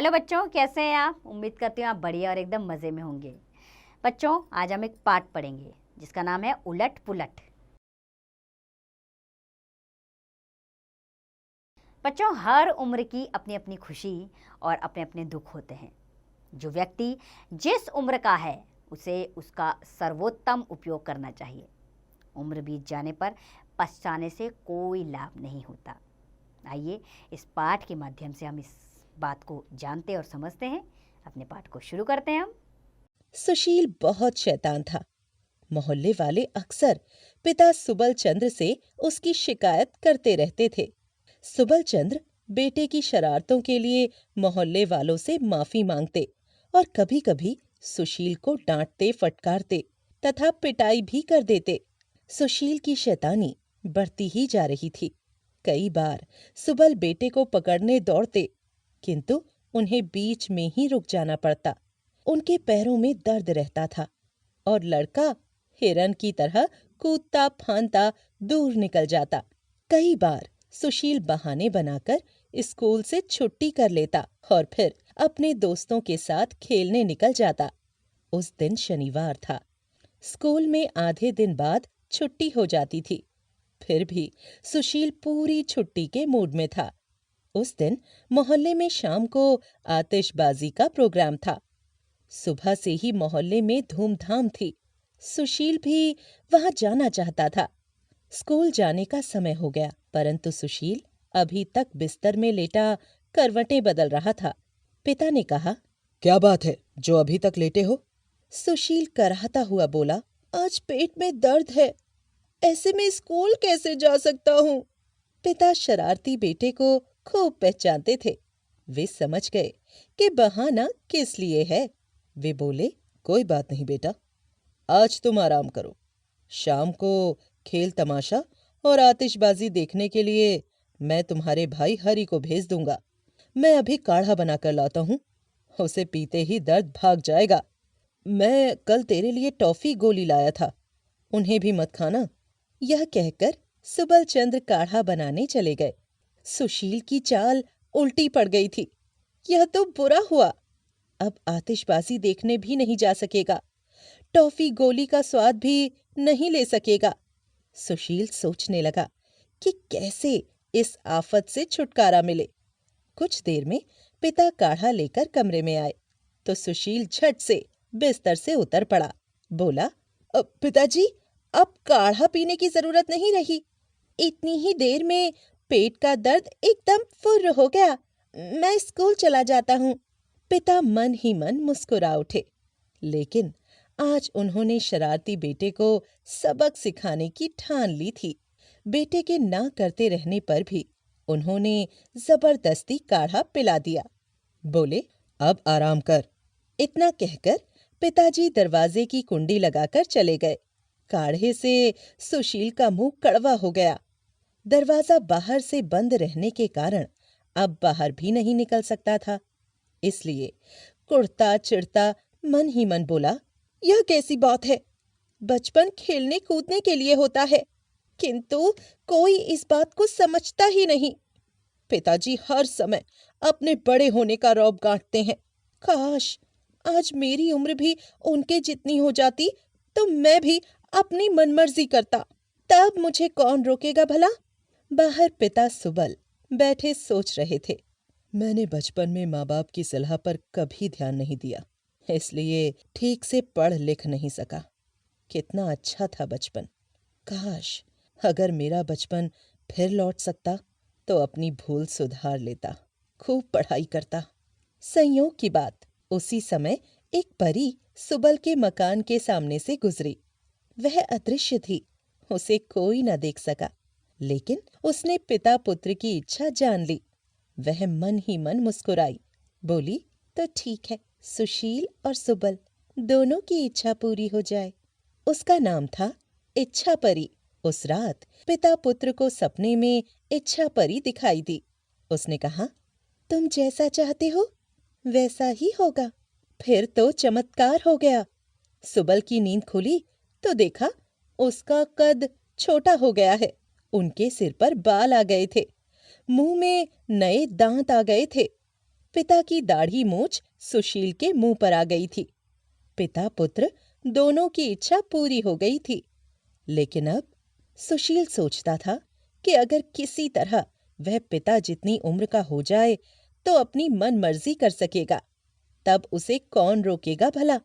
Hello बच्चों, कैसे हैं आप? उम्मीद करती हूँ आप बढ़िया और एकदम मज़े में होंगे। बच्चों, आज हम एक पाठ पढ़ेंगे जिसका नाम है उलट पुलट। बच्चों, हर उम्र की अपनी अपनी खुशी और अपने अपने दुख होते हैं। जो व्यक्ति जिस उम्र का है उसे उसका सर्वोत्तम उपयोग करना चाहिए। उम्र बीत जाने पर पछताने से कोई लाभ नहीं होता। आइए इस पाठ के माध्यम से हम इस बात को जानते और समझते हैं। अपने पाठ को शुरू करते हैं हम। सुशील बहुत शैतान था। मोहल्ले वाले अक्सर पिता सुबल चंद्र से उसकी शिकायत करते रहते थे। सुबल चंद्र बेटे की शरारतों के लिए मोहल्ले वालों से माफी मांगते और कभी-कभी सुशील को डांटते फटकारते तथा पिटाई भी कर देते। सुशील की शैतानी बढ़ती ही जा रही थी। कई बार सुबल बेटे को पकड़ने दौड़ते, किंतु उन्हें बीच में ही रुक जाना पड़ता। उनके पैरों में दर्द रहता था और लड़का हिरन की तरह कूदता फांदता दूर निकल जाता। कई बार सुशील बहाने बनाकर स्कूल से छुट्टी कर लेता और फिर अपने दोस्तों के साथ खेलने निकल जाता। उस दिन शनिवार था। स्कूल में आधे दिन बाद छुट्टी हो जाती थी। फिर भी सुशील पूरी छुट्टी के मूड में था। उस दिन मोहल्ले में शाम को आतिशबाजी का प्रोग्राम था। सुबह से ही मोहल्ले में धूमधाम थी। सुशील भी वहां जाना चाहता था। स्कूल जाने का समय हो गया, परंतु सुशील अभी तक बिस्तर में लेटा करवटें बदल रहा था। पिता ने कहा, क्या बात है जो अभी तक लेटे हो? सुशील कराहता हुआ बोला, आज पेट में दर्द है, ऐसे में स्कूल कैसे जा सकता हूँ? पिता शरारती बेटे को खूब पहचानते थे। वे समझ गए कि बहाना किस लिए है। वे बोले, कोई बात नहीं बेटा, आज तुम आराम करो। शाम को खेल तमाशा और आतिशबाजी देखने के लिए मैं तुम्हारे भाई हरि को भेज दूंगा। मैं अभी काढ़ा बनाकर लाता हूँ, उसे पीते ही दर्द भाग जाएगा। मैं कल तेरे लिए टॉफी गोली लाया था, उन्हें भी मत खाना। यह कहकर सुबल चंद्र काढ़ा बनाने चले गए। सुशील की चाल उल्टी पड़ गई थी। यह तो बुरा हुआ। अब आतिशबाजी देखने भी नहीं जा सकेगा, टॉफी गोली का स्वाद भी नहीं ले सकेगा। सुशील सोचने लगा कि कैसे इस आफत से छुटकारा मिले। कुछ देर में पिता काढ़ा लेकर कमरे में आए तो सुशील झट से बिस्तर से उतर पड़ा। बोला, पिताजी, अब काढ़ा पीने की जरूरत नहीं रही। इतनी ही देर में पेट का दर्द एकदम फुर्र हो गया। मैं स्कूल चला जाता हूँ। पिता मन ही मन मुस्कुरा उठे, लेकिन आज उन्होंने शरारती बेटे को सबक सिखाने की ठान ली थी। बेटे के ना करते रहने पर भी उन्होंने जबरदस्ती काढ़ा पिला दिया। बोले, अब आराम कर। इतना कहकर पिताजी दरवाजे की कुंडी लगाकर चले गए। काढ़े से सुशील का मुंह कड़वा हो गया। दरवाजा बाहर से बंद रहने के कारण अब बाहर भी नहीं निकल सकता था। इसलिए कुड़ता चिढ़ता मन ही मन बोला, यह कैसी बात है? बचपन खेलने कूदने के लिए होता है, किंतु कोई इस बात को समझता ही नहीं। पिताजी हर समय अपने बड़े होने का रौब गांठते हैं। काश आज मेरी उम्र भी उनके जितनी हो जाती तो मैं भी अपनी मनमर्जी करता, तब मुझे कौन रोकेगा भला? बाहर पिता सुबल बैठे सोच रहे थे। मैंने बचपन में माँ बाप की सलाह पर कभी ध्यान नहीं दिया, इसलिए ठीक से पढ़ लिख नहीं सका। कितना अच्छा था बचपन। काश अगर मेरा बचपन फिर लौट सकता तो अपनी भूल सुधार लेता, खूब पढ़ाई करता। संयोग की बात, उसी समय एक परी सुबल के मकान के सामने से गुजरी। वह अदृश्य थी, उसे कोई न देख सका, लेकिन उसने पिता पुत्र की इच्छा जान ली। वह मन ही मन मुस्कुराई, बोली, तो ठीक है, सुशील और सुबल दोनों की इच्छा पूरी हो जाए। उसका नाम था इच्छा परी। उस रात पिता पुत्र को सपने में इच्छा परी दिखाई दी। उसने कहा, तुम जैसा चाहते हो वैसा ही होगा। फिर तो चमत्कार हो गया। सुबल की नींद खुली तो देखा उसका कद छोटा हो गया है। उनके सिर पर बाल आ गए थे, मुंह में नए दांत आ गए थे। पिता की दाढ़ी मूछ सुशील के मुंह पर आ गई थी। पिता पुत्र दोनों की इच्छा पूरी हो गई थी। लेकिन अब सुशील सोचता था कि अगर किसी तरह वह पिता जितनी उम्र का हो जाए तो अपनी मन मर्जी कर सकेगा, तब उसे कौन रोकेगा भला।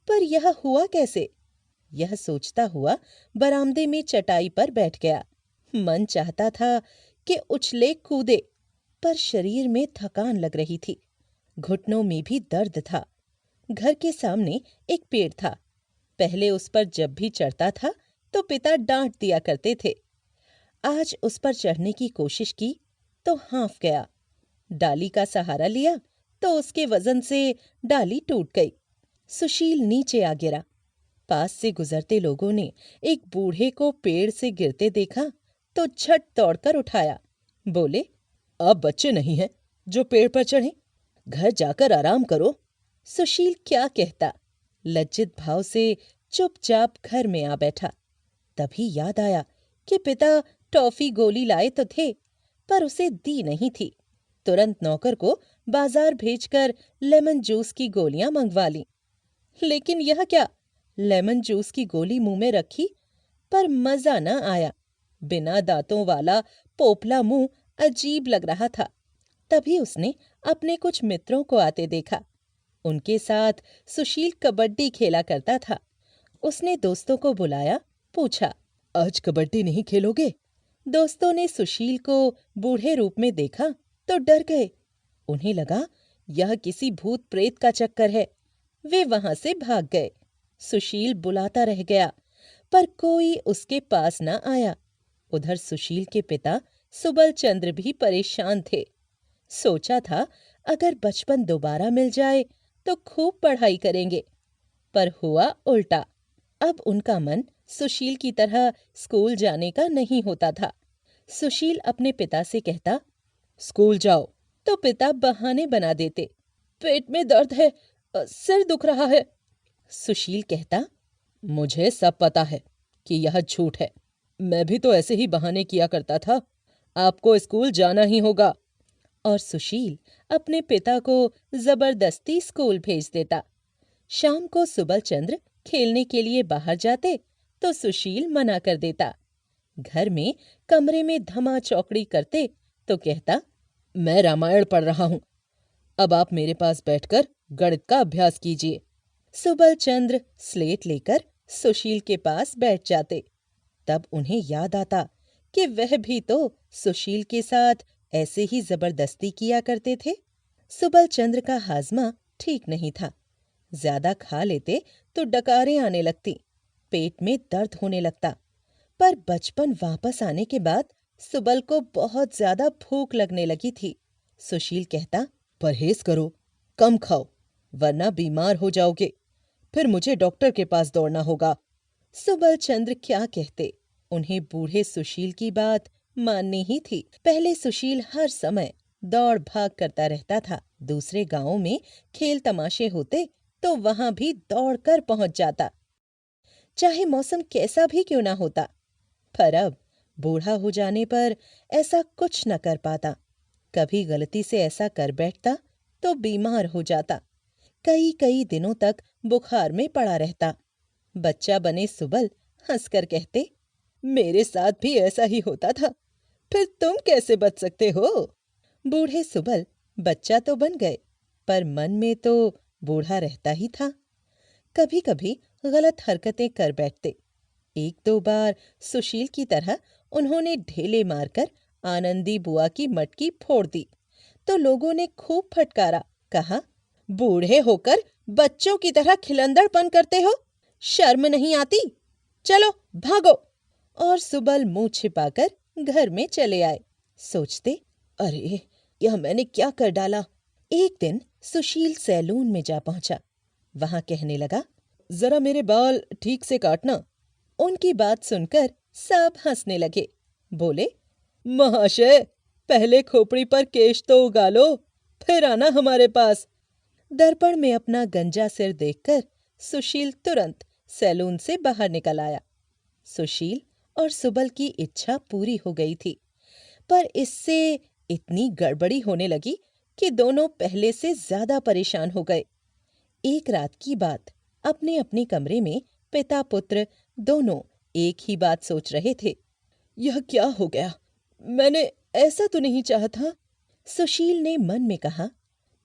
पर यह हुआ कैसे? यह सोचता हुआ बरामदे में चटाई पर बैठ गया। मन चाहता था कि उछले कूदे, पर शरीर में थकान लग रही थी। घुटनों में भी दर्द था। घर के सामने एक पेड़ था। पहले उस पर जब भी चढ़ता था तो पिता डांट दिया करते थे। आज उस पर चढ़ने की कोशिश की तो हाँफ गया। डाली का सहारा लिया तो उसके वजन से डाली टूट गई। सुशील नीचे आ गिरा। पास से गुजरते लोगों ने एक बूढ़े को पेड़ से गिरते देखा तो झट दौड़कर उठाया। बोले, आप बच्चे नहीं हैं जो पेड़ पर चढ़े, घर जाकर आराम करो। सुशील क्या कहता, लज्जित भाव से चुपचाप घर में आ बैठा। तभी याद आया कि पिता टॉफी गोली लाए तो थे, पर उसे दी नहीं थी। तुरंत नौकर को बाजार भेजकर लेमन जूस की गोलियां मंगवा ली। लेकिन यह क्या, लेमन जूस की गोली मुंह में रखी पर मजा न आया। बिना दांतों वाला पोपला मुंह अजीब लग रहा था। तभी उसने अपने कुछ मित्रों को आते देखा। उनके साथ सुशील कबड्डी खेला करता था। उसने दोस्तों को बुलाया, पूछा, आज कबड्डी नहीं खेलोगे? दोस्तों ने सुशील को बूढ़े रूप में देखा तो डर गए। उन्हें लगा यह किसी भूत प्रेत का चक्कर है। वे वहां से भाग गए। सुशील बुलाता रह गया, पर कोई उसके पास न आया। उधर सुशील के पिता सुबल चंद्र भी परेशान थे। सोचा था अगर बचपन दोबारा मिल जाए तो खूब पढ़ाई करेंगे, पर हुआ उल्टा। अब उनका मन सुशील की तरह स्कूल जाने का नहीं होता था। सुशील अपने पिता से कहता, स्कूल जाओ, तो पिता बहाने बना देते, पेट में दर्द है, सिर दुख रहा है। सुशील कहता, मुझे सब पता है कि यह झूठ है। मैं भी तो ऐसे ही बहाने किया करता था। आपको स्कूल जाना ही होगा। और सुशील अपने पिता को जबरदस्ती स्कूल भेज देता। शाम को सुबल चंद्र खेलने के लिए बाहर जाते तो सुशील मना कर देता। घर में कमरे में धमा चौकड़ी करते तो कहता, मैं रामायण पढ़ रहा हूं, अब आप मेरे पास बैठकर गणित का अभ्यास कीजिए। सुबल चंद्र स्लेट लेकर सुशील के पास बैठ जाते। तब उन्हें याद आता कि वह भी तो सुशील के साथ ऐसे ही जबरदस्ती किया करते थे। सुबल चंद्र का हाजमा ठीक नहीं था। ज्यादा खा लेते तो डकारें आने लगती, पेट में दर्द होने लगता। पर बचपन वापस आने के बाद सुबल को बहुत ज्यादा भूख लगने लगी थी। सुशील कहता, परहेज करो, कम खाओ, वरना बीमार हो जाओगे, फिर मुझे डॉक्टर के पास दौड़ना होगा। सुबल चंद्र क्या कहते, उन्हें बूढ़े सुशील की बात माननी ही थी। पहले सुशील हर समय दौड़ भाग करता रहता था। दूसरे गांवों में खेल तमाशे होते तो वहां भी दौड़कर पहुंच जाता, चाहे मौसम कैसा भी क्यों ना होता। पर अब बूढ़ा हो जाने पर ऐसा कुछ न कर पाता। कभी गलती से ऐसा कर बैठता तो बीमार हो जाता। कई कई दिनों तक बुखार में पड़ा रहता। बच्चा बने सुबल हंसकर कहते, मेरे साथ भी ऐसा ही होता था, फिर तुम कैसे बच सकते हो? बूढ़े सुबल बच्चा तो बन गए, पर मन में तो बूढ़ा रहता ही था। कभी कभी गलत हरकतें कर बैठते। एक दो बार सुशील की तरह उन्होंने ढेले मारकर आनंदी बुआ की मटकी फोड़ दी तो लोगों ने खूब फटकारा, कहा, बूढ़े होकर बच्चों की तरह खिलंदड़पन करते हो, शर्म नहीं आती? चलो भागो। और सुबल मुंह छिपाकर घर में चले आए। सोचते, अरे यह मैंने क्या कर डाला। एक दिन सुशील सैलून में जा पहुंचा। वहां कहने लगा, जरा मेरे बाल ठीक से काटना। उनकी बात सुनकर सब हंसने लगे। बोले, महाशय, पहले खोपड़ी पर केश तो उगा लो, फिर आना हमारे पास। दर्पण में अपना गंजा सिर देखकर सुशील तुरंत सैलून से बाहर निकल आया। सुशील और सुबल की इच्छा पूरी हो गई थी, पर इससे इतनी गड़बड़ी होने लगी कि दोनों पहले से ज्यादा परेशान हो गए। एक रात की बात, अपने अपने कमरे में पिता पुत्र दोनों एक ही बात सोच रहे थे। यह क्या हो गया? मैंने ऐसा तो नहीं चाहा था। सुशील ने मन में कहा।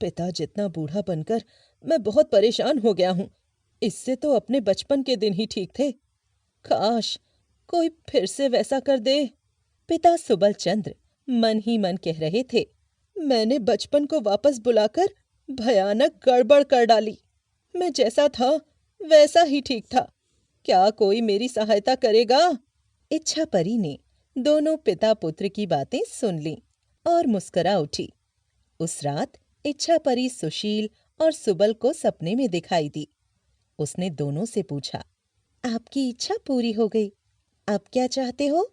पिता जितना बूढ़ा बनकर मैं बहुत परेशान हो गया हूँ। इससे तो अपने बचपन के दिन ही ठीक थे। काश कोई फिर से वैसा कर दे। पिता सुबल चंद्र मन ही मन कह रहे थे। मैंने बचपन को वापस बुलाकर भयानक गड़बड़ कर डाली। मैं जैसा था वैसा ही ठीक था। क्या कोई मेरी सहायता करेगा? इच्छा परी ने दोनों पिता पुत्र की बातें सुन लीं और मुस्कुरा उठी। उस रात इच्छा परी सुशील और सुबल को सपने में दिखाई दी। उसने दोनों से पूछा, आपकी इच्छा पूरी हो गई, अब क्या चाहते हो?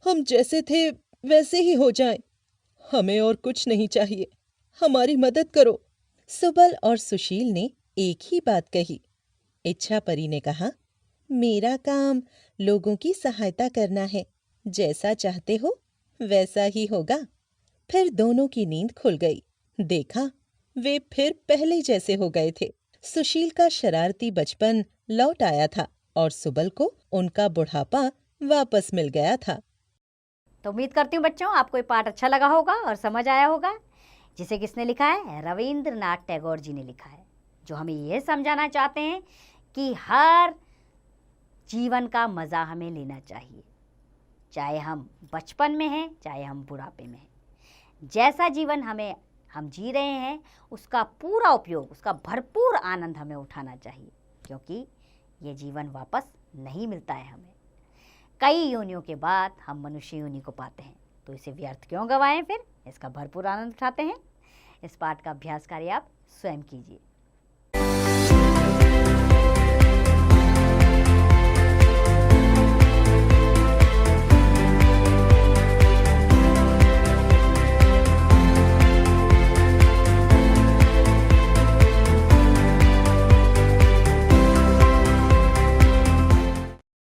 हम जैसे थे वैसे ही हो जाएं। हमें और कुछ नहीं चाहिए। हमारी मदद करो। सुबल और सुशील ने एक ही बात कही। इच्छा परी ने कहा, मेरा काम लोगों की सहायता करना है, जैसा चाहते हो वैसा ही होगा। फिर दोनों की नींद खुल गई। देखा, वे फिर पहले जैसे हो गए थे। सुशील का शरारती बचपन लौट आया था और सुबल को उनका बुढ़ापा वापस मिल गया था। तो उम्मीद करती हूँ बच्चों आपको ये पाठ अच्छा लगा होगा और समझ आया होगा। जिसे किसने लिखा है? रविंद्रनाथ टैगोर जी ने लिखा है, जो हमें यह समझाना चाहते हैं कि हर जीवन का मज़ा हमें लेना चाहिए, चाहे हम बचपन में हैं चाहे हम बुढ़ापे में हैं। जैसा जीवन हम जी रहे हैं उसका पूरा उपयोग, उसका भरपूर आनंद हमें उठाना चाहिए, क्योंकि ये जीवन वापस नहीं मिलता है हमें। कई योनियों के बाद हम मनुष्य योनि को पाते हैं, तो इसे व्यर्थ क्यों गंवाएं? फिर इसका भरपूर आनंद उठाते हैं। इस पाठ का अभ्यास कार्य आप स्वयं कीजिए।